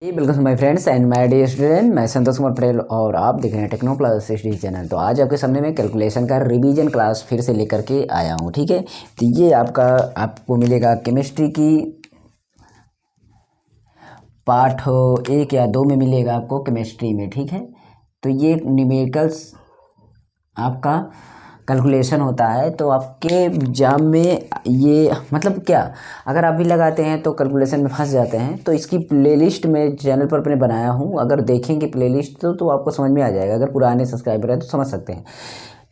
Welcome my friends and my dear student. मैं संतोष कुमार पटेल और आप देख रहे हैं टेक्नो प्लस स्टडी चैनल। तो आज आपके सामने मैं कैलकुलेशन का रिवीजन क्लास फिर से लेकर के आया हूँ। ठीक है, तो ये आपको मिलेगा केमिस्ट्री की पार्ट 1 या 2 में मिलेगा आपको केमिस्ट्री में। ठीक है, तो ये न्यूमेरिकल्स आपका कैलकुलेशन होता है। तो आपके एग्जाम में ये मतलब क्या, अगर आप भी लगाते हैं तो कैलकुलेशन में फंस जाते हैं, तो इसकी प्लेलिस्ट मैं चैनल पर अपने बनाया हूँ। अगर देखेंगे प्लेलिस्ट तो आपको समझ में आ जाएगा। अगर पुराने सब्सक्राइबर हैं तो समझ सकते हैं,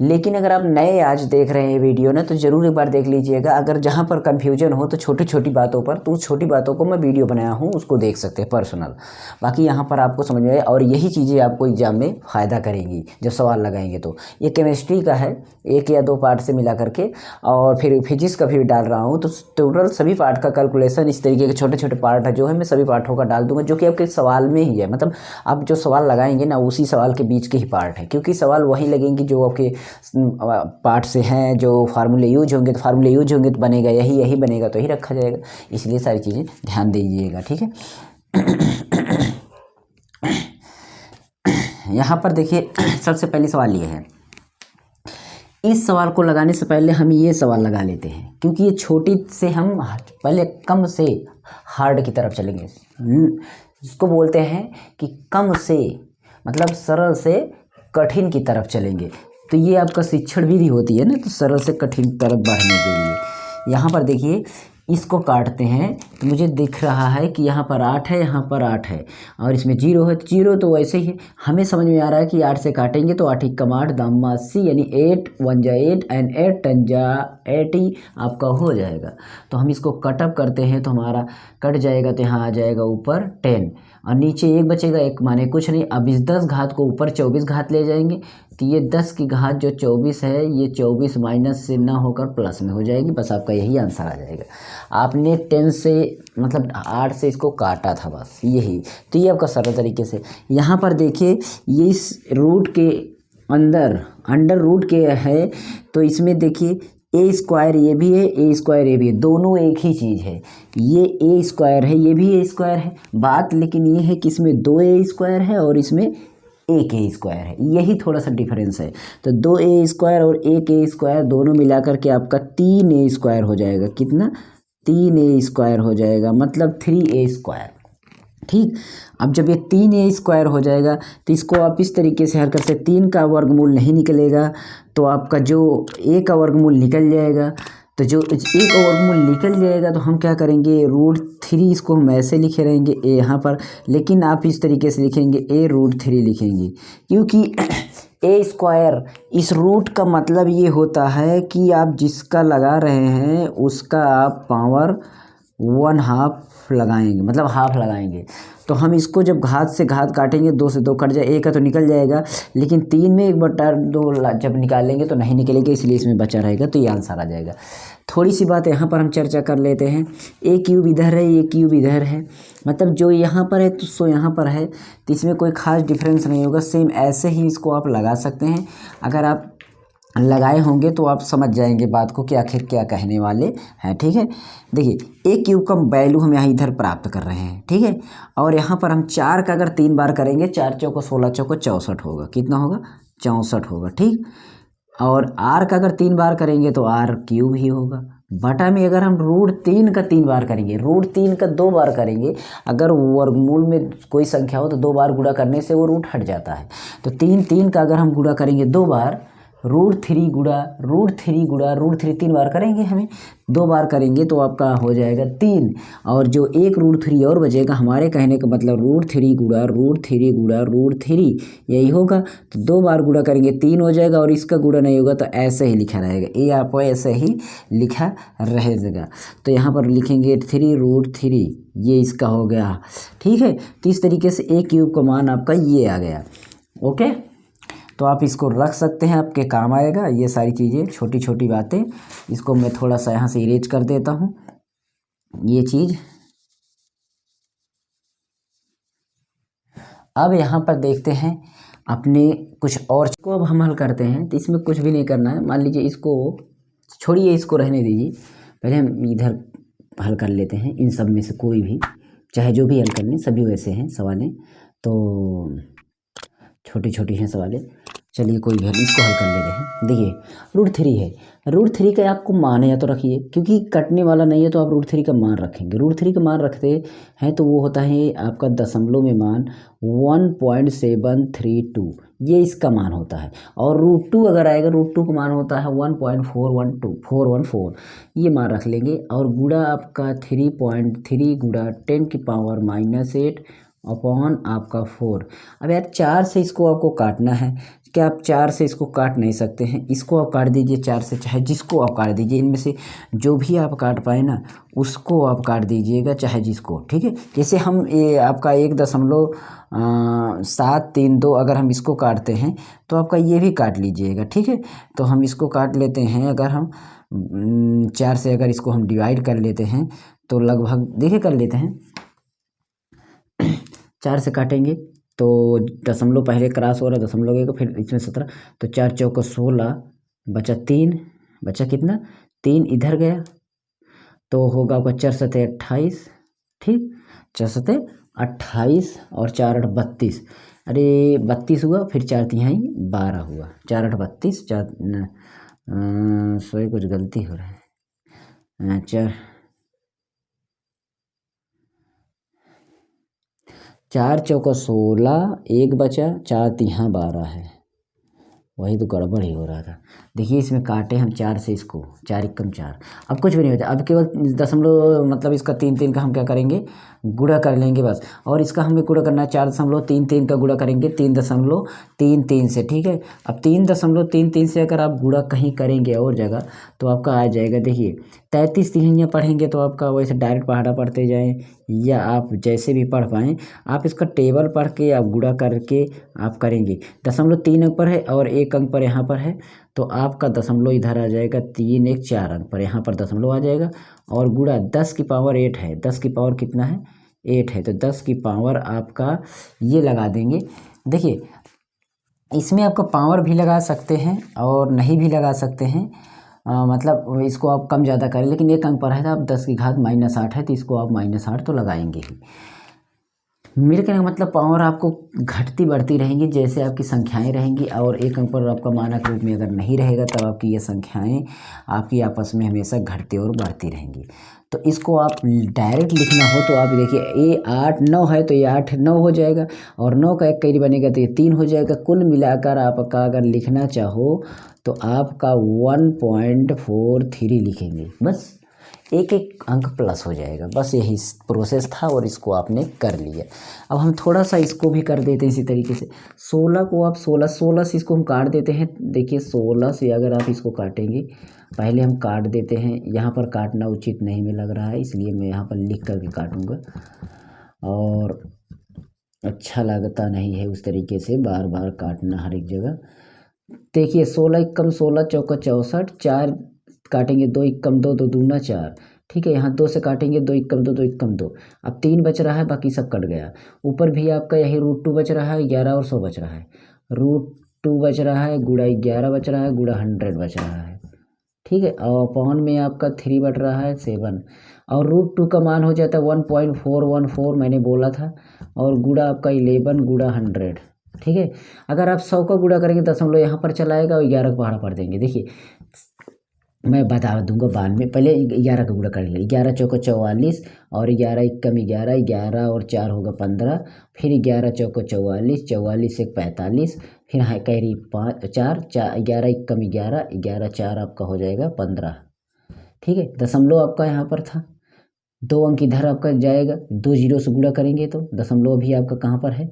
लेकिन अगर आप नए आज देख रहे हैं वीडियो ना, तो ज़रूर एक बार देख लीजिएगा। अगर जहाँ पर कन्फ्यूजन हो तो छोटी छोटी बातों पर, तो उस छोटी बातों को मैं वीडियो बनाया हूँ, उसको देख सकते हैं पर्सनल। बाकी यहाँ पर आपको समझ में आए, और यही चीज़ें आपको एग्जाम में फ़ायदा करेंगी जब सवाल लगाएंगे। तो ये केमिस्ट्री का है, 1 या 2 पार्ट से मिला करके, और फिर फिजिक्स का भी डाल रहा हूँ। तो टोटल सभी पार्ट का कैलकुलेशन इस तरीके के छोटे छोटे पार्ट है जो है, मैं सभी पार्टों का डाल दूंगा, जो कि आपके सवाल में ही है। मतलब आप जो सवाल लगाएंगे ना, उसी सवाल के बीच के ही पार्ट है, क्योंकि सवाल वही लगेंगे जो आपके पार्ट से हैं। जो फार्मूले यूज होंगे तो फार्मूले यूज होंगे तो बनेगा यही बनेगा, तो यही रखा जाएगा। इसलिए सारी चीज़ें ध्यान दीजिएगा। ठीक है, यहाँ पर देखिए सबसे पहले सवाल ये है। इस सवाल को लगाने से पहले हम ये सवाल लगा लेते हैं, क्योंकि ये छोटी से हम पहले कम से हार्ड की तरफ चलेंगे। इसको बोलते हैं कि कम से मतलब सरल से कठिन की तरफ चलेंगे। तो ये आपका शिक्षण विधि होती है ना, तो सरल से कठिन तरफ बढ़ने के लिए। यहाँ पर देखिए, इसको काटते हैं तो मुझे दिख रहा है कि यहाँ पर 8 है, यहाँ पर 8 है, और इसमें 0 है, तो 0 तो वैसे ही हमें समझ में आ रहा है कि 8 से काटेंगे तो 8 कम 8 दाम 80, यानी 8 1 जा 8 एंड 8 10 जा 80 आपका हो जाएगा। तो हम इसको कटअप करते हैं तो हमारा कट जाएगा, तो यहाँ आ जाएगा ऊपर 10 और नीचे 1 बचेगा। 1 माने कुछ नहीं। अब इस 10 घात को ऊपर 24 घात ले जाएंगे, तो ये 10 की घात जो 24 है, ये 24 माइनस से ना होकर प्लस में हो जाएगी। बस आपका यही आंसर आ जाएगा। आपने 10 से मतलब 8 से इसको काटा था, बस यही। तो ये आपका सरल तरीके से। यहाँ पर देखिए, ये इस रूट के अंडर रूट के है, तो इसमें देखिए ए स्क्वायर ये भी है, ए स्क्वायर ये भी है, दोनों एक ही चीज़ है। ये ए स्क्वायर है, ये भी ए स्क्वायर है। बात लेकिन ये है कि इसमें 2 ए स्क्वायर है और इसमें 1 ए स्क्वायर है, यही थोड़ा सा डिफरेंस है। तो 2 ए स्क्वायर और 1 ए स्क्वायर दोनों मिलाकर के आपका 3 ए स्क्वायर हो जाएगा। कितना? 3 ए स्क्वायर हो जाएगा, मतलब 3 ए स्क्वायर। ठीक, अब जब ये 3 ए स्क्वायर हो जाएगा तो इसको आप इस तरीके से हल कर सकते। 3 का वर्गमूल नहीं निकलेगा, तो आपका जो ए का वर्गमूल निकल जाएगा। तो जो ए का वर्गमूल निकल जाएगा तो हम क्या करेंगे, √3 इसको हम ऐसे लिखे रहेंगे ए यहाँ पर, लेकिन आप इस तरीके से लिखेंगे ए √3 लिखेंगे, क्योंकि ए स्क्वायर इस रूट का मतलब ये होता है कि आप जिसका लगा रहे हैं उसका आप पावर 1/2 लगाएंगे, मतलब हाफ लगाएंगे। तो हम इसको जब घात से घात काटेंगे, 2 से 2 कट जाए, ए का तो निकल जाएगा, लेकिन 3 में 1/2 जब निकालेंगे तो नहीं निकलेगा, इसलिए इसमें बचा रहेगा। तो ये आंसर आ जाएगा। थोड़ी सी बात यहाँ पर हम चर्चा कर लेते हैं। ए क्यूब इधर है, ए क्यूब इधर है, मतलब जो यहाँ पर है तो सो यहाँ पर है, तो इसमें कोई खास डिफरेंस नहीं होगा। सेम ऐसे ही इसको आप लगा सकते हैं। अगर आप लगाए होंगे तो आप समझ जाएंगे बात को कि आखिर क्या कहने वाले हैं। ठीक है, देखिए ए क्यूब का वैल्यू हम यहाँ इधर प्राप्त कर रहे हैं। ठीक है, और यहाँ पर हम 4 का अगर 3 बार करेंगे, 4 चौको 16 चौको 64 होगा। कितना होगा? 64 होगा। ठीक, और आर का अगर 3 बार करेंगे तो आर क्यूब ही होगा। बटा में अगर हम √3 का 3 बार करेंगे, √3 का 2 बार करेंगे, अगर वर्गमूल में कोई संख्या हो तो 2 बार गुणा करने से वो रूट हट जाता है। तो 3 का अगर हम गुणा करेंगे 2 बार, √3 गुणा √3 3 बार करेंगे, हमें 2 बार करेंगे तो आपका हो जाएगा 3, और जो एक √3 और बचेगा, हमारे कहने का मतलब √3 गुणा √3 यही होगा। तो 2 बार गुणा करेंगे 3 हो जाएगा, और इसका गुणा नहीं होगा तो ऐसे ही लिखा रहेगा। ये आपको ऐसे ही लिखा रहेगा। तो यहाँ पर लिखेंगे 3√3, ये इसका हो गया। ठीक है, तो इस तरीके से ए क्यूब का मान आपका ये आ गया। ओके, तो आप इसको रख सकते हैं, आपके काम आएगा। ये सारी चीज़ें छोटी छोटी बातें, इसको मैं थोड़ा सा यहाँ से इरेज कर देता हूँ ये चीज़। अब यहाँ पर देखते हैं अपने कुछ और को अब हम हल करते हैं। तो इसमें कुछ भी नहीं करना है। मान लीजिए इसको छोड़िए, इसको रहने दीजिए, पहले हम इधर हल कर लेते हैं इन सब में से कोई भी। चाहे जो भी हल कर लें, सभी वैसे हैं सवालें, तो छोटी छोटी हैं सवालें। चलिए कोई भी हल, इसको हल कर लेते हैं। देखिए √3 है, √3 का आपको मान या तो रखिए, क्योंकि कटने वाला नहीं है तो आप √3 का मान रखेंगे। √3 का मान रखते हैं तो वो होता है आपका दशमलव में मान 1.732, ये इसका मान होता है। और √2 अगर आएगा, √2 का मान होता है 1.414, ये मान रख लेंगे। और गुणा आपका 3.3 गुणा 10⁻⁻8 अपॉन आपका 4। अब यार 4 से इसको आपको काटना है, क्या आप 4 से इसको काट नहीं सकते हैं? इसको आप काट दीजिए 4 से, चाहे जिसको आप काट दीजिए, इनमें से जो भी आप काट पाए ना उसको आप काट दीजिएगा, चाहे जिसको, ठीक है। जैसे हम ये आपका 1.732 अगर हम इसको काटते हैं तो आपका ये भी काट लीजिएगा, ठीक है। तो हम इसको काट लेते हैं, अगर हम 4 से अगर इसको हम डिवाइड कर लेते हैं तो लगभग देखिए कर लेते हैं, 4 से काटेंगे तो दशमलव पहले क्रॉस हो रहा है, दशमलव एक, फिर इसमें 17, तो 4 चौको 16, बचा 3, बचा कितना 3 इधर गया तो होगा आपका 4 सते 28, ठीक, 4 सते 28 और 4 8 32, अरे 32 हुआ, फिर 4 तिहाई 12 हुआ, 4 8 32, 4 सॉरी कुछ गलती हो रहा है, 4 चौका 16, एक बचा, 4 तिहा 12 है, वही तो गड़बड़ ही हो रहा था। देखिए इसमें काटे हम 4 से इसको, 4 एकम 4, अब कुछ भी नहीं होता, अब केवल दशमलव मतलब इसका 3 3 का हम क्या करेंगे, गुणा कर लेंगे बस। और इसका हमें गुणा करना है 4.33 का गुणा करेंगे 3.33 से, ठीक है। अब 3.33 से अगर आप गुणा कहीं करेंगे और जगह तो आपका आ जाएगा, देखिए 33 तिहाइयाँ पढ़ेंगे तो आपका वैसे डायरेक्ट पढ़ा पढ़ते जाएँ या आप जैसे भी पढ़ पाएँ, आप इसका टेबल पढ़ के आप गुणा करके आप करेंगे। 0.3 अंक पर है और 1 अंक पर यहाँ पर है, तो आपका दशमलव इधर आ जाएगा, 3 1 4 अंक पर यहाँ पर दशमलव आ जाएगा। और गुणा 10 की पावर 8 है, 10 की पावर कितना है 8 है, तो 10 की पावर आपका ये लगा देंगे। देखिए इसमें आपका पावर भी लगा सकते हैं और नहीं भी लगा सकते हैं, मतलब इसको आप कम ज़्यादा करें, लेकिन 1 अंक पर है तो आप 10 की घात -8 है तो इसको आप -8 तो लगाएंगे ही। मेरे कहने का मतलब पावर आपको घटती बढ़ती रहेंगी जैसे आपकी संख्याएं रहेंगी, और 1 अंक पर आपका मानक रूप में अगर नहीं रहेगा तब आपकी ये संख्याएं आपकी आपस में हमेशा घटती और बढ़ती रहेंगी। तो इसको आप डायरेक्ट लिखना हो तो आप देखिए ये 8 9 है तो ये 8 9 हो जाएगा, और 9 का 1 कई बनेगा तो ये 3 हो जाएगा। कुल मिलाकर आपका अगर लिखना चाहो तो आपका 1.43 लिखेंगे, बस एक एक अंक प्लस हो जाएगा, बस यही प्रोसेस था और इसको आपने कर लिया। अब हम थोड़ा सा इसको भी कर देते हैं इसी तरीके से। 16 को आप 16 से इसको हम काट देते हैं। देखिए 16 से अगर आप इसको काटेंगे, पहले हम काट देते हैं, यहाँ पर काटना उचित नहीं में लग रहा है इसलिए मैं यहाँ पर लिख करके काटूँगा, और अच्छा लगता नहीं है उस तरीके से बार बार काटना हर एक जगह। देखिए 16 एकम 16 चौका 64, 4 काटेंगे 2 एकम 2, 2 दूना 4, ठीक है। यहाँ 2 से काटेंगे 2 एकम 2, 2 एकम 2, अब 3 बच रहा है, बाकी सब कट गया। ऊपर भी आपका यही √2 बच रहा है, 11 और 100 बच रहा है, √2 बच रहा है, गुणा 11 बच रहा है, गुणा 100 बच रहा है, ठीक है। और अपॉन में आपका 3 बट रहा है 7, और √2 का मान हो जाता है 1.414 मैंने बोला था, और गुणा आपका 11 गुणा 100, ठीक है। अगर आप 100 का गुणा करेंगे दशमलव यहाँ पर चला आएगा और 11 को पहाड़ा पढ़ देंगे। देखिए मैं बता दूंगा बाद में, पहले 11 का गुणा कर लेंगे, 11 चौको 44 और 11 एकम 11, 11 और 4 होगा 15, फिर 11 चौको 44, 44 से 45, फिर है कैरी 5 4 4, 11 एकम 11, 11 4 आपका हो जाएगा 15, ठीक है। दशमलव आपका यहाँ पर था, 2 अंक इधर आपका जाएगा, 2 जीरो से गुणा करेंगे तो दशमलव भी आपका कहाँ पर है,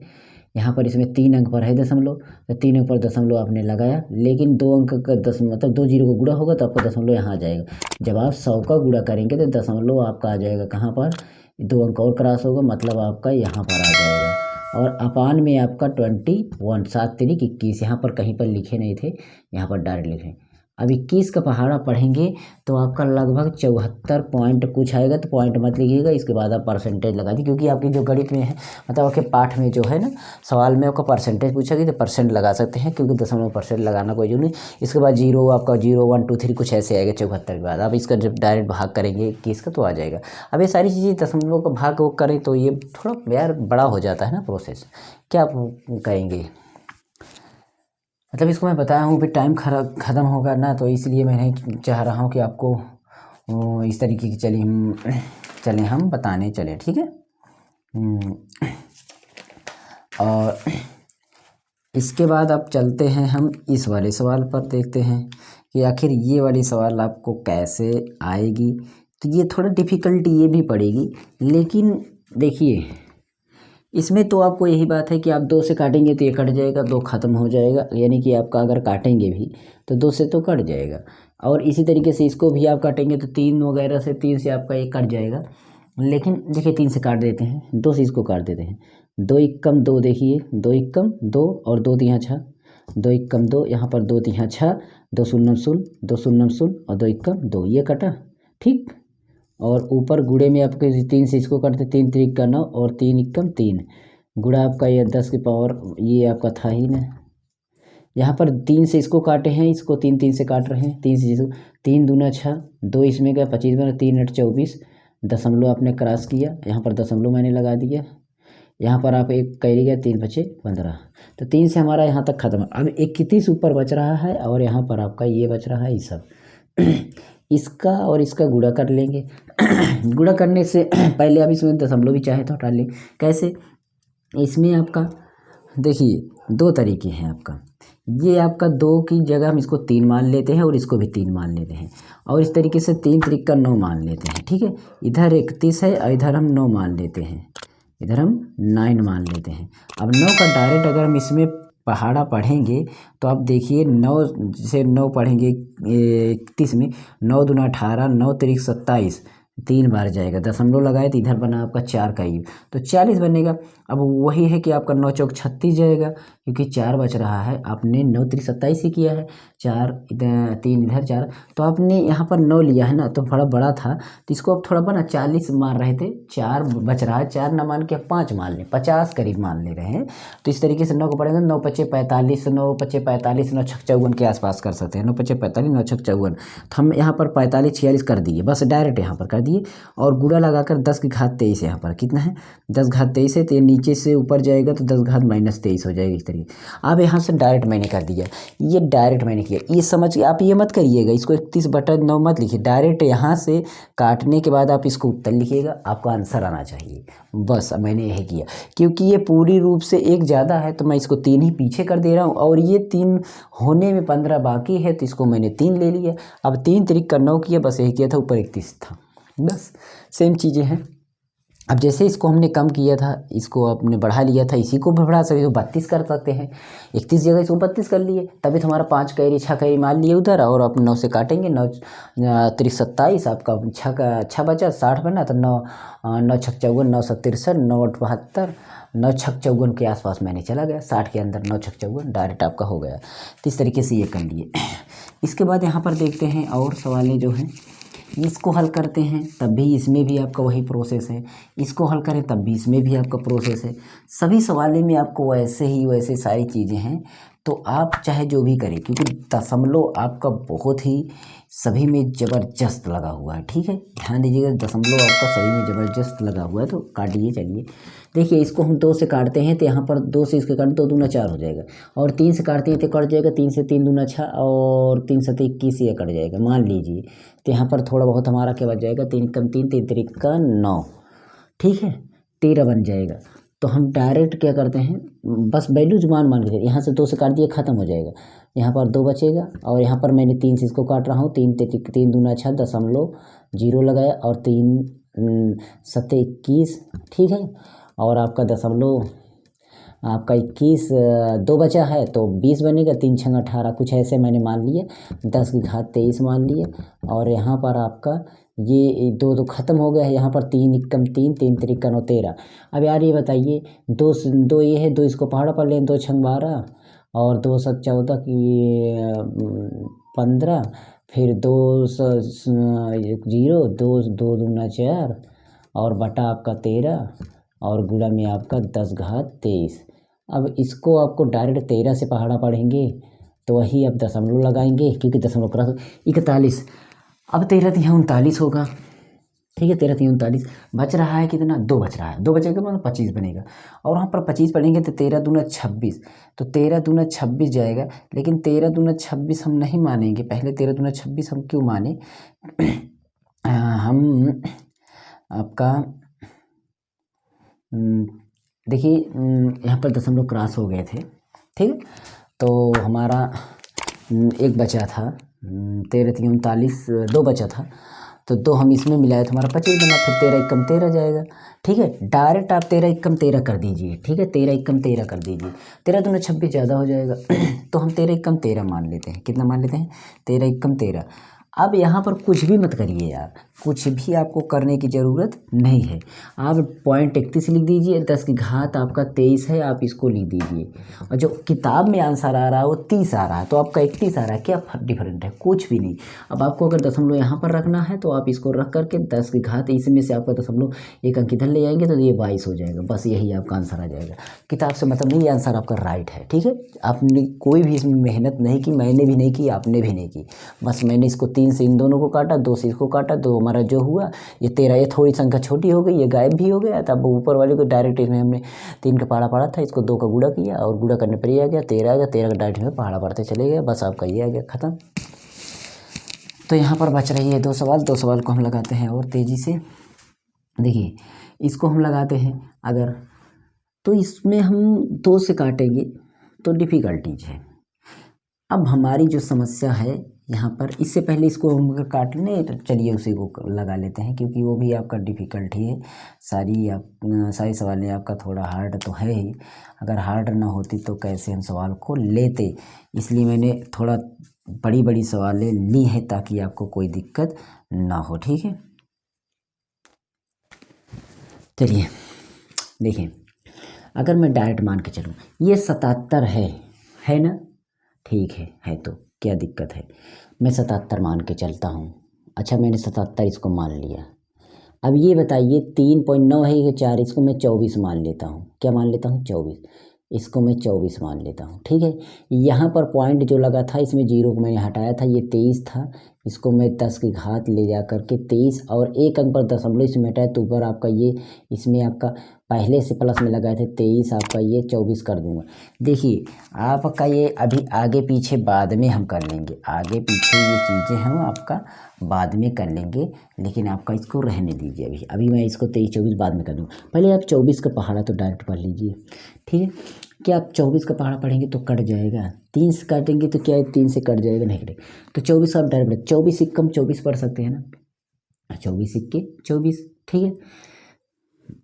यहाँ पर इसमें 3 अंक पर है दशमलव, तो 3 अंक पर दशमलव आपने लगाया, लेकिन 2 अंक का मतलब 2 जीरो का गुणा होगा तो आपका दशमलव यहाँ आ जाएगा। जब आप 100 का गुणा करेंगे तो दशमलव आपका आ जाएगा कहाँ पर, 2 अंक और क्रॉस होगा, मतलब आपका यहाँ पर आ जाएगा। और अपान में आपका 21, 7 3 21, यहाँ पर कहीं पर लिखे नहीं थे, यहाँ पर डायरेक्ट लिखे। अब 21 का पहाड़ा पढ़ेंगे तो आपका लगभग 74 पॉइंट कुछ आएगा, तो पॉइंट मत लिखिएगा, इसके बाद आप परसेंटेज लगा दी, क्योंकि आपकी जो गणित में है मतलब आपके पाठ में जो है ना सवाल में आपका परसेंटेज पूछा गया तो परसेंट लगा सकते हैं, क्योंकि दशमलव परसेंट लगाना कोई जरूरी नहीं। इसके बाद जीरो आपका 0 1 2 3 कुछ ऐसे आएगा 74 के बाद। आप इसका जब डायरेक्ट भाग करेंगे 21 का तो आ जाएगा। अब ये सारी चीज़ें दशमलव का भाग वो करें तो ये थोड़ा यार बड़ा हो जाता है ना प्रोसेस, क्या आप कहेंगे? मतलब इसको मैं बताया हूँ, फिर टाइम ख़त्म होगा ना, तो इसलिए मैं नहीं चाह रहा हूँ कि आपको इस तरीके की चलें हम बताने चलें, ठीक है। और इसके बाद अब चलते हैं हम इस वाले सवाल पर, देखते हैं कि आखिर ये वाली सवाल आपको कैसे आएगी। तो ये थोड़ा डिफ़िकल्टी ये भी पड़ेगी, लेकिन देखिए इसमें तो आपको यही बात है कि आप 2 से काटेंगे तो ये कट जाएगा, 2 ख़त्म हो जाएगा, यानी कि आपका अगर काटेंगे भी तो 2 से तो कट जाएगा। और इसी तरीके से इसको भी आप काटेंगे तो 3 वगैरह से 3 से आपका ये कट जाएगा। लेकिन देखिए 3 से काट देते हैं, 2 से इसको काट देते हैं, 2 एकम 2, देखिए 2 एकम 2 और 2 तिहां 6, 2 एकम 2, यहाँ पर 2 तिहां 6, 2 शून्यम शून्य, 2 शून्यम शून्य और 2 एकम 2, ये कटा, ठीक। और ऊपर गुड़े में आपके 3 से इसको काटते, 3 त्रिक का 9 और 3 एकम 3, गुड़ा आपका ये 10 की पावर, ये आपका था ही ना। यहाँ पर 3 से इसको काटे हैं, इसको 3 3 से काट रहे हैं, 3 से इसको, 3 दूना 6, 2 इसमें गया 25 बना, 3 8 24, दशमलव आपने क्रॉस किया, यहाँ पर दशमलव मैंने लगा दिया, यहाँ पर आप एक कैरी गया, 3 5 15, तो 3 से हमारा यहाँ तक ख़त्म। अब 31 ऊपर बच रहा है और यहाँ पर आपका ये बच रहा है, ये सब इसका और इसका गुणा कर लेंगे। गुणा करने से पहले अब इसमें दशमलव भी चाहे तो हटा लें। कैसे? इसमें आपका देखिए 2 तरीके हैं आपका, ये आपका 2 की जगह हम इसको 3 मान लेते हैं और इसको भी 3 मान लेते हैं, और इस तरीके से 3 त्रिक का 9 मान लेते हैं, ठीक है। इधर 31 है और इधर हम 9 मान लेते हैं, इधर हम 9 मान लेते हैं। अब 9 का डायरेक्ट अगर हम इसमें पहाड़ा पढ़ेंगे तो आप देखिए 9 से 9 पढ़ेंगे 31 में, 9 दूना 18, 9 तिरिक 27, 3 बार जाएगा, दशमलव लगाए तो इधर बना आपका 4 का योग, तो 40 बनेगा। अब वही है कि आपका 9 चौक 36 जाएगा, क्योंकि 4 बच रहा है, आपने 9 तिरिक 27 ही किया है, 4 इधर 3 इधर 4, तो आपने यहाँ पर 9 लिया है ना, तो थोड़ा बड़ा था तो इसको अब थोड़ा बना 40 मार रहे थे, 4 बच रहा है, 4 ना मान के 5 मान लें, 50 करीब मान ले रहे हैं। तो इस तरीके से 9 को पढ़ेंगे, 9 5 45, 9 5 45, 9 6 54 के आसपास कर सकते हैं, 9 5 45, 9 6 54, तो हम यहाँ पर 45 46 कर दिए, बस डायरेक्ट यहाँ पर कर दिए। और गुणा लगाकर 10 की घात 23 यहाँ पर कितना है, 10 घात 23 है, तो ये नीचे से ऊपर जाएगा तो 10 घात -23 हो जाएगी इस तरीके। अब यहाँ से डायरेक्ट मैंने कर दिया, ये डायरेक्ट मैंने किया, ये समझ के आप ये मत करिएगा, इसको 31/9 मत लिखिए, डायरेक्ट यहाँ से काटने के बाद आप इसको उत्तर लिखिएगा, आपका आंसर आना चाहिए, बस मैंने यही किया। क्योंकि ये पूरी रूप से 1 ज़्यादा है तो मैं इसको 3 ही पीछे कर दे रहा हूँ, और ये 3 होने में 15 बाकी है तो इसको मैंने 3 ले लिया। अब 3 त्रिक का 9 किया, बस यही किया था, ऊपर 31 था, बस सेम चीज़ें हैं। अब जैसे इसको हमने कम किया था, इसको आपने बढ़ा लिया था, इसी को भी बढ़ा सकते हो, 32 कर सकते हैं, 31 जगह इसको 32 कर लिए, तभी तो हमारा 5 कैरी 6 कैरी मान लिए उधर, और आप 9 से काटेंगे, 9 तिरिक 27, आपका 6 का 6 बचा, 60 बना, तो 9 9 6 54, 9 7 63, 9 8 72, 9 6 54 के आसपास मैंने चला गया, 60 के अंदर 9 6 54 डायरेक्ट आपका हो गया। तो इस तरीके से ये कर लिए। इसके बाद यहाँ पर देखते हैं और सवालें जो हैं, इसको हल करते हैं तब भी इसमें भी आपका वही प्रोसेस है, इसको हल करें तब भी इसमें भी आपका प्रोसेस है, सभी सवालों में आपको वैसे सारी चीज़ें हैं। तो आप चाहे जो भी करें, क्योंकि दशमलव आपका बहुत ही सभी में ज़बरदस्त लगा हुआ है, ठीक है, ध्यान दीजिएगा, दशमलव आपका सभी में ज़बरदस्त लगा हुआ है। तो काटिए, चलिए देखिए, इसको हम 2 से काटते हैं तो यहाँ पर 2 से इसके काट 2 दूना 4 हो जाएगा, और 3 से काटते हैं तो कट जाएगा, 3 से 3 दूना 6 और 3 से 21 ये कट जाएगा, मान लीजिए। तो यहाँ पर थोड़ा बहुत हमारा क्या बच जाएगा, 3 कम 3, 3 त्रिक का 9, ठीक है, 13 बन जाएगा। तो हम डायरेक्ट क्या करते हैं, बस वैल्यू जुबान मान के, यहाँ से 2 से काट दिया, ख़त्म हो जाएगा, यहाँ पर 2 बचेगा, और यहाँ पर मैंने 3 से इसको काट रहा हूँ, 3 दूना 6, दशमलव 0 लगाया, और 3 7 21, ठीक है, और आपका दशमलव आपका 21 2 बचा है तो 20 बनेगा, 3 6 18 कुछ ऐसे मैंने मान लिया, 10 की घात 23 मान लिया, और यहाँ पर आपका ये 2 तो ख़त्म हो गया है, यहाँ पर 3 एकम 3, 3 त्रिक का 9 13। अब यार ये बताइए, 2 ये है, 2 इसको पहाड़ा पर लें, 2 6 12 और 2 7 14 की 15, फिर 0, 2 2 दूना 4 और बटा आपका 13 और गुणा में आपका 10 घात 23। अब इसको आपको डायरेक्ट 13 से पहाड़ा पढ़ेंगे तो वही अब दशमलव लगाएंगे क्योंकि दशमलव क्रॉस 41। अब 13 3 39 होगा, ठीक है। 13 3 39 बच रहा है कितना, 2 बच रहा है, 2 बचेगा मतलब 25 बनेगा। और वहाँ पर 25 पढ़ेंगे तो 13 दूना 26, तो 13 दूना 26 जाएगा। लेकिन 13 दूना 26 हम नहीं मानेंगे, पहले 13 दूना 26 हम क्यों माने हम आपका देखिए यहाँ पर दशमलव क्रॉस हो गए थे, ठीक है। तो हमारा एक बचा था 13 3 39, 2 बचा था, तो 2 हम इसमें मिलाए तो हमारा 25 बना, फिर 13 एकम 13 जाएगा, ठीक है। डायरेक्ट आप 13 एकम 13 कर दीजिए, ठीक है। 13 एकम 13 कर दीजिए, 13 दूना 26 ज़्यादा हो जाएगा तो हम 13 एकम 13 मान लेते हैं। कितना मान लेते हैं, 13 एकम 13। अब यहाँ पर कुछ भी मत करिए यार, कुछ भी आपको करने की ज़रूरत नहीं है। आप 0.31 लिख दीजिए, 10 की घात आपका 23 है, आप इसको लिख दीजिए। और जो किताब में आंसर आ रहा है वो 30 आ रहा है, तो आपका 31 आ रहा है, क्या डिफरेंट है, कुछ भी नहीं। अब आपको अगर दशमलव यहाँ पर रखना है तो आप इसको रख करके 10 की घात इसमें से आपका दशमलव एक अंक इधर ले आएंगे तो ये 22 हो जाएगा, बस यही आपका आंसर आ जाएगा। किताब से मतलब नहीं, ये आंसर आपका राइट है, ठीक है। आपने कोई भी इसमें मेहनत नहीं की, मैंने भी नहीं की, आपने भी नहीं की, बस मैंने इसको 3 से इन दोनों को काटा, 2 से इसको काटा, तो हमारा जो हुआ ये 13, ये थोड़ी संख्या छोटी हो गई, ये गायब भी हो गया। तब ऊपर वाले को डायरेक्ट इसमें हमने 3 का पहाड़ा पढ़ा था, इसको 2 का गुणा किया और गुणा करने पर ये आ गया 13 आ गया, 13 का डायरेक्ट में पहाड़ा पढ़ते चले गए, बस आपका ये आ गया, ख़त्म। तो यहाँ पर बच रही है 2 सवाल, 2 सवाल को हम लगाते हैं और तेज़ी से। देखिए इसको हम लगाते हैं अगर, तो इसमें हम 2 से काटेंगे तो डिफ़िकल्टीज है। अब हमारी जो समस्या है यहाँ पर, इससे पहले इसको हम अगर काट लें तो चलिए उसी को लगा लेते हैं, क्योंकि वो भी आपका डिफ़िकल्ट ही है। सारी सवालें आपका थोड़ा हार्ड तो है ही, अगर हार्ड ना होती तो कैसे हम सवाल को लेते, इसलिए मैंने थोड़ा बड़ी बड़ी सवालें ली हैं ताकि आपको कोई दिक्कत ना हो, ठीक है। चलिए देखिए, अगर मैं डायरेक्ट मान के चलूँ ये 77 है ना, ठीक है तो क्या दिक्कत है, मैं 77 मान के चलता हूँ। अच्छा मैंने 77 इसको मान लिया। अब ये बताइए 3.9 है ये 4, इसको मैं 24 मान लेता हूँ, क्या मान लेता हूँ 24, इसको मैं 24 मान लेता हूँ, ठीक है। यहाँ पर पॉइंट जो लगा था इसमें 0 को मैंने हटाया था, ये 23 था, इसको मैं 10 की घात ले जा करके 23 और एक अंक पर दशमलव इसमें हटाया तो ऊपर आपका ये, इसमें आपका पहले से प्लस में लगाए थे 23, आपका ये 24 कर दूंगा। देखिए आपका ये अभी आगे पीछे बाद में हम कर लेंगे, आगे पीछे ये चीज़ें हम आपका बाद में कर लेंगे, लेकिन आपका इसको रहने दीजिए। अभी मैं इसको 23 24 बाद में कर दूँगा। पहले आप 24 का पहाड़ा तो डायरेक्ट पढ़ लीजिए, ठीक है। क्या आप 24 का पहाड़ा पढ़ेंगे तो कट जाएगा, 3 से काटेंगे तो क्या है 3 से कट जाएगा, नहीं कटेगा। तो 24 आप डायरेक्ट 24 कम 24 पढ़ सकते हैं ना, 24 के 24, ठीक है,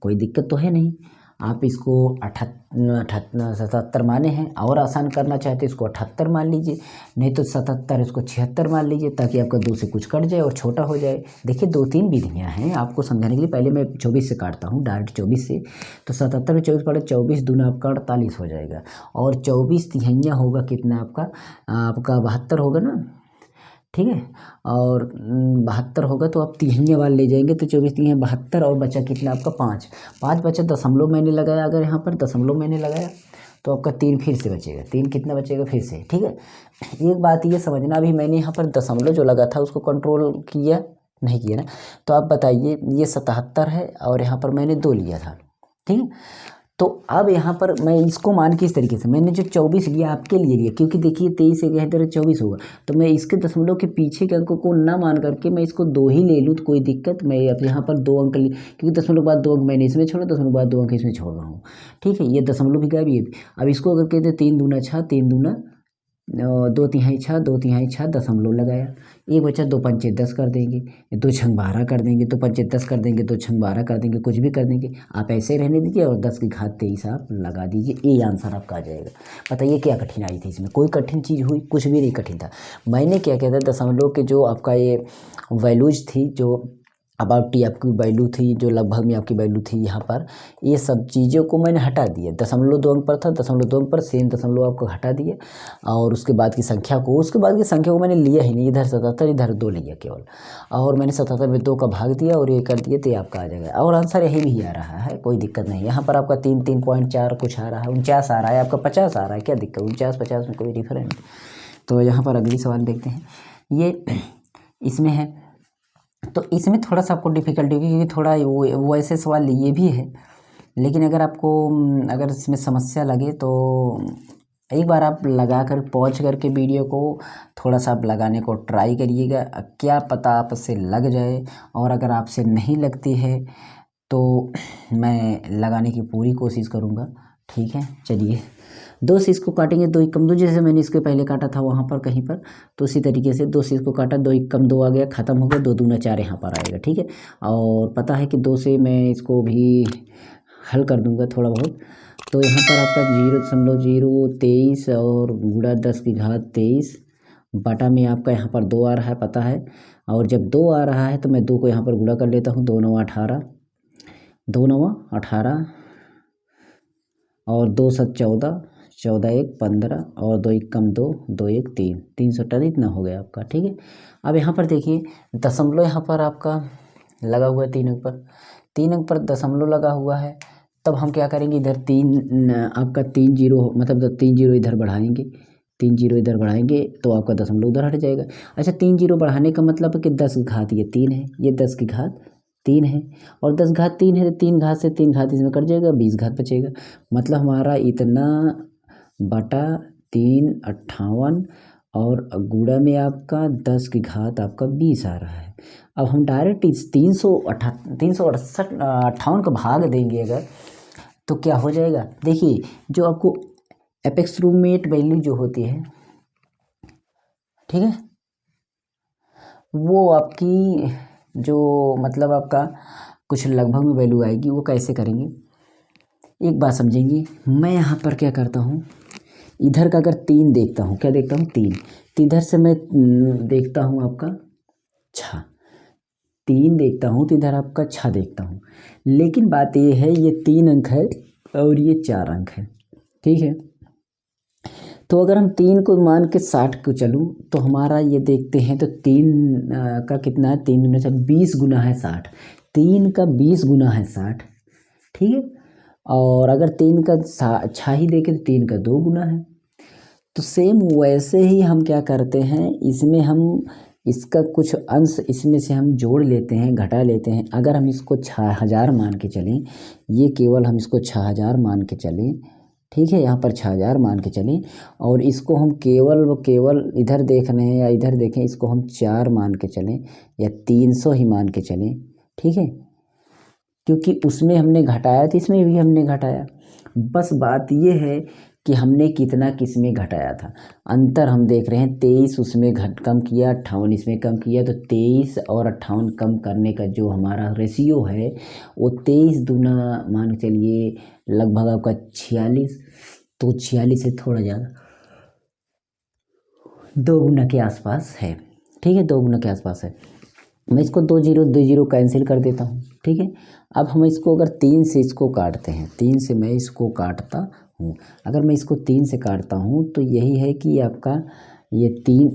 कोई दिक्कत तो है नहीं। आप इसको 77 माने हैं, और आसान करना चाहते इसको 78 मान लीजिए, नहीं तो 77 इसको 76 मान लीजिए ताकि आपका 2 से कुछ कट जाए और छोटा हो जाए। देखिए 2-3 विधियां हैं आपको समझाने के लिए। पहले मैं 24 से काटता हूँ डायरेक्ट 24 से, तो 77 में 24 पड़े, 24 दूना आपका 48 हो जाएगा, और 24 तिहैया होगा कितना आपका 72 होगा ना, ठीक है। और 72 होगा तो आप तिहैया वाला ले जाएंगे तो 24 तिहैया 72, और बचा कितना आपका 5 बचा, दशमलव मैंने लगाया, अगर यहाँ पर दशमलव मैंने लगाया तो आपका 3 फिर से बचेगा, 3 कितना बचेगा फिर से, ठीक है। एक बात ये समझना, अभी मैंने यहाँ पर दशमलव जो लगा था उसको कंट्रोल किया नहीं किया ना, तो आप बताइए ये 77 है और यहाँ पर मैंने 2 लिया था, ठीक है। तो अब यहाँ पर मैं इसको मान के इस तरीके से मैंने जो 24 लिया आपके लिए लिया, क्योंकि देखिए 23 से गए 24 होगा, तो मैं इसके दशमलव के पीछे के अंकों को ना मान करके मैं इसको 2 ही ले लूँ तो कोई दिक्कत, मैं अब यहाँ पर 2 अंक क्योंकि दशमलव बाद 2 अंक मैंने इसमें छोड़ा, दशमलव बाद 2 अंक इसमें छोड़ रहा हूँ, ठीक है। ये दशमलव भी गायब, ये भी। अब इसको अगर कहते 3 दूना 6, 3 दूना 2 तिहाई 6, 2 तिहाई 6, दशमलव लगाया, एक बचा 2 पंचे 10 कर देंगे, 2 छंग 12 कर देंगे, 2 पंचे 10 कर देंगे, 2 छंग 12 कर देंगे, कुछ भी कर देंगे, आप ऐसे रहने दीजिए और 10 की घात 23 आप लगा दीजिए, ये आंसर आपका आ जाएगा। बताइए क्या कठिनाई थी इसमें, कोई कठिन चीज़ हुई, कुछ भी नहीं कठिन था। मैंने क्या किया था, दशमलव के जो आपका ये वैल्यूज थी जो अबाउट टी आपकी वैल्यू थी, जो लगभग में आपकी वैल्यू थी यहाँ पर, ये सब चीज़ों को मैंने हटा दिया। 0.2 अंक पर था, 0.2 अंक पर सेम दशमलव आपको हटा दिए, और उसके बाद की संख्या को मैंने लिया ही नहीं, इधर 77 इधर 2 लिया केवल, और मैंने 77 में 2 का भाग दिया और ये कर दिए, तो ये आपका आ जाएगा। और आंसर यही भी आ रहा है, कोई दिक्कत नहीं। यहाँ पर आपका 3.4 कुछ आ रहा है, 49 आ रहा है, आपका 50 आ रहा है, क्या दिक्कत, 49-50 में कोई डिफरेंस। तो यहाँ पर अगली सवाल देखते हैं, ये इसमें है, तो इसमें थोड़ा सा आपको डिफ़िकल्टी होगी, क्योंकि थोड़ा वो ऐसे सवाल ये भी है। लेकिन अगर आपको अगर इसमें समस्या लगे तो एक बार आप लगा कर पॉज करके वीडियो को थोड़ा सा आप लगाने को ट्राई करिएगा, क्या पता आपसे लग जाए। और अगर आपसे नहीं लगती है तो मैं लगाने की पूरी कोशिश करूँगा, ठीक है। चलिए, 2 से इसको काटेंगे, 2 एकम 2, जैसे मैंने इसके पहले काटा था वहाँ पर कहीं पर, तो उसी तरीके से 2 से इसको काटा, 2 एकम 2 आ गया, ख़त्म हो गया, 2 दूना 4 यहाँ पर आएगा, ठीक है। और पता है कि 2 से मैं इसको भी हल कर दूँगा थोड़ा बहुत। तो यहाँ पर आपका 0.023 और गुणा 10 की घात 23 बटा में आपका यहाँ पर 2 आ रहा है, पता है। और जब 2 आ रहा है तो मैं 2 को यहाँ पर गुणा कर लेता हूँ, 2 9 18, 2 9 18 और 2 7 14, 14 1 15 और 2 1 कम 2, 2 1 3, 317 इतना हो गया आपका, ठीक है। अब यहाँ पर देखिए दशमलव यहाँ पर आपका लगा हुआ है 3 अंक पर, 3 अंक पर दशमलव लगा हुआ है। तब हम क्या करेंगे, इधर 3 आपका 3 जीरो, मतलब 3 जीरो इधर बढ़ाएंगे, 3 जीरो इधर बढ़ाएंगे तो आपका दशमलव उधर हट जाएगा। अच्छा, 3 जीरो बढ़ाने का मतलब है कि 10 की घात ये 3 है, ये 10 की घात 3 है, और 10 घात 3 है, तो 3 घात से 3 घात इसमें कट जाएगा, 20 घात बचेगा। मतलब हमारा इतना बटा 3 58 और गुणा में आपका 10 की घात आपका 20 आ रहा है। अब हम डायरेक्ट इस 368 का भाग देंगे अगर, तो क्या हो जाएगा, देखिए जो आपको एप्रोक्सीमेट वैल्यू जो होती है, ठीक है, वो आपकी जो मतलब आपका कुछ लगभग में वैल्यू आएगी, वो कैसे करेंगे एक बात समझेंगे। मैं यहाँ पर क्या करता हूँ, इधर का अगर 3 देखता हूँ, क्या देखता हूँ 3, तो इधर से मैं देखता हूँ आपका 6, 3 देखता हूँ तो इधर आपका 6 देखता हूँ। लेकिन बात ये है, ये 3 अंक है और ये 4 अंक है, ठीक है। तो अगर हम 3 को मान के 60 को चलूँ तो हमारा ये देखते हैं, तो 3 का कितना है, 3 गुना 6, 20 गुना है 60, 3 का 20 गुना है 60, ठीक है। और अगर 3 का 6 ही देखें तो 3 का 2 गुना है। तो सेम वैसे ही हम क्या करते हैं, इसमें हम इसका कुछ अंश इसमें से हम जोड़ लेते हैं, घटा लेते हैं। अगर हम इसको 6000 मान के चलें, ये केवल हम इसको 6000 मान के चलें, ठीक है, यहाँ पर 6000 मान के चलें, और इसको हम केवल इधर देख रहे हैं या इधर देखें, इसको हम 4 मान के चलें या 300 ही मान के चलें, ठीक है, क्योंकि उसमें हमने घटाया तो इसमें भी हमने घटाया। बस बात ये है कि हमने कितना किस में घटाया था, अंतर हम देख रहे हैं। 23 उसमें कम किया, 58 इसमें कम किया, तो 23 और 58 कम करने का जो हमारा रेशियो है वो 23 दूना मान के चलिए लगभग आपका 46, तो 46 से थोड़ा ज़्यादा 2 गुना के आसपास है, ठीक है, 2 गुना के आसपास है। मैं इसको 2 जीरो कैंसिल कर देता हूँ, ठीक है। अब हम इसको अगर 3 से इसको काटते हैं, 3 से मैं इसको काटता हूँ, अगर मैं इसको 3 से काटता हूँ तो यही है कि आपका ये 3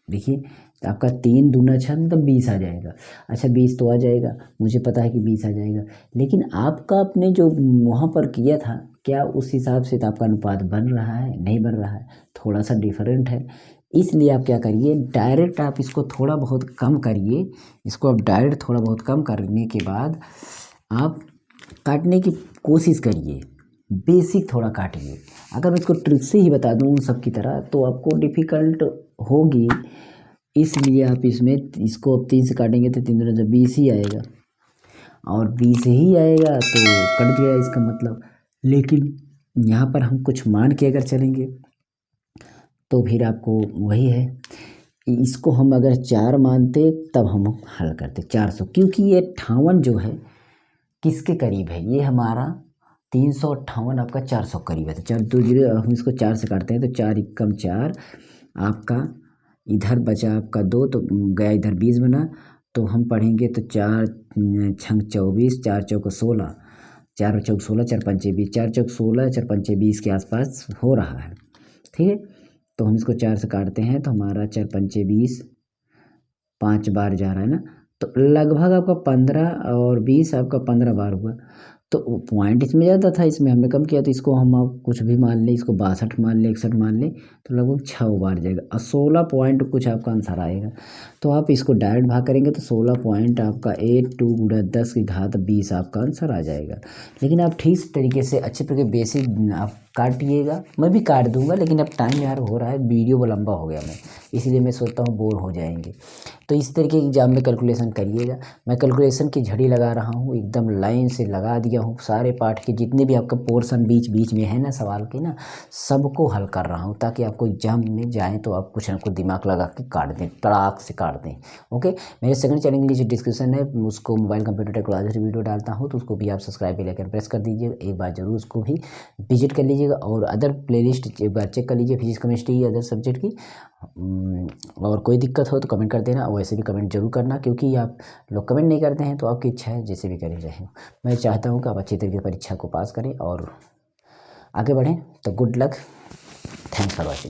देखिए, आपका 3 दूना 6 मतलब 20 आ जाएगा। अच्छा, 20 तो आ जाएगा, मुझे पता है कि 20 आ जाएगा, लेकिन आपका अपने जो वहाँ पर किया था, क्या उस हिसाब से तो आपका अनुपात बन रहा है, नहीं बन रहा है, थोड़ा सा डिफरेंट है। इसलिए आप क्या करिए, डायरेक्ट आप इसको थोड़ा बहुत कम करिए, इसको आप डायरेक्ट थोड़ा बहुत कम करने के बाद आप काटने की कोशिश करिए, बेसिक थोड़ा काटिए। अगर मैं इसको ट्रिक से ही बता दूँ उन सब की तरह तो आपको डिफ़िकल्ट होगी, इसलिए आप इसमें इसको अब 3 से काटेंगे तो 3 दूना 20 ही आएगा, और 20 ही आएगा तो कट गया इसका मतलब। लेकिन यहाँ पर हम कुछ मान के अगर चलेंगे तो फिर आपको वही है, इसको हम अगर 4 मानते तब हम हल करते 400, क्योंकि ये 58 जो है किसके करीब है, ये हमारा 358 आपका 400 करीब है। तो 4 2 जीरो, हम इसको 4 से काटते हैं तो 4 एकम 4, आपका इधर बचा आपका 2, तो गया इधर 20 बना, तो हम पढ़ेंगे तो 4 छंग 24, 4 चौक 16, 4 चौक 16, 4 पंचे 20, 4 चौक 16, 4 पंचे 20 के आसपास हो रहा है। ठीक है, तो हम इसको 4 से काटते हैं तो हमारा 4 पंचे 20, 5 बार जा रहा है ना, तो लगभग आपका 15 और 20 आपका 15 बार हुआ। तो पॉइंट इसमें ज़्यादा था, इसमें हमने कम किया, तो इसको हम आप कुछ भी मान लें, इसको 62 मान लें, 61 मान लें, तो लगभग 6 बार जाएगा और 16 पॉइंट कुछ आपका आंसर आएगा। तो आप इसको डायरेक्ट भाग करेंगे तो 16 पॉइंट आपका 82 गुणा 10 की घात 20 आपका आंसर आ जाएगा। लेकिन आप ठीक तरीके से अच्छे तरीके बेसिक आप काटिएगा, मैं भी काट दूंगा, लेकिन अब टाइम यार हो रहा है, वीडियो लंबा हो गया मैं, इसलिए मैं सोचता हूँ बोर हो जाएंगे। तो इस तरीके की एग्जाम में कैलकुलेशन करिएगा। मैं कैलकुलेशन की झड़ी लगा रहा हूँ, एकदम लाइन से लगा दिया हूँ, सारे पार्ट के जितने भी आपका पोर्शन बीच बीच में है ना सवाल के ना, सबको हल कर रहा हूँ, ताकि आपको एग्जाम में जाएँ तो आप कुछ ना कुछ दिमाग लगा के काट दें, तड़ाक से काट दें। ओके, मेरे सेकंड चैनल के नीचे डिस्क्रिप्शन है, उसको मोबाइल कंप्यूटर टेक्नोलॉजी वीडियो डालता हूँ, तो उसको भी आप सब्सक्राइब पे लेकर प्रेस कर दीजिए, एक बार जरूर उसको भी विजिट कर लीजिएगा। और अदर प्लेलिस्ट एक बार चेक कर लीजिए, फिजिक्स केमिस्ट्री अदर सब्जेक्ट की। और कोई दिक्कत हो तो कमेंट कर देना, वैसे भी कमेंट जरूर करना, क्योंकि आप लोग कमेंट नहीं करते हैं तो आपकी इच्छा है, जैसे भी करें रहे। मैं चाहता हूँ कि आप अच्छी तरीके से परीक्षा को पास करें और आगे बढ़ें। तो good luck, thanks for watching.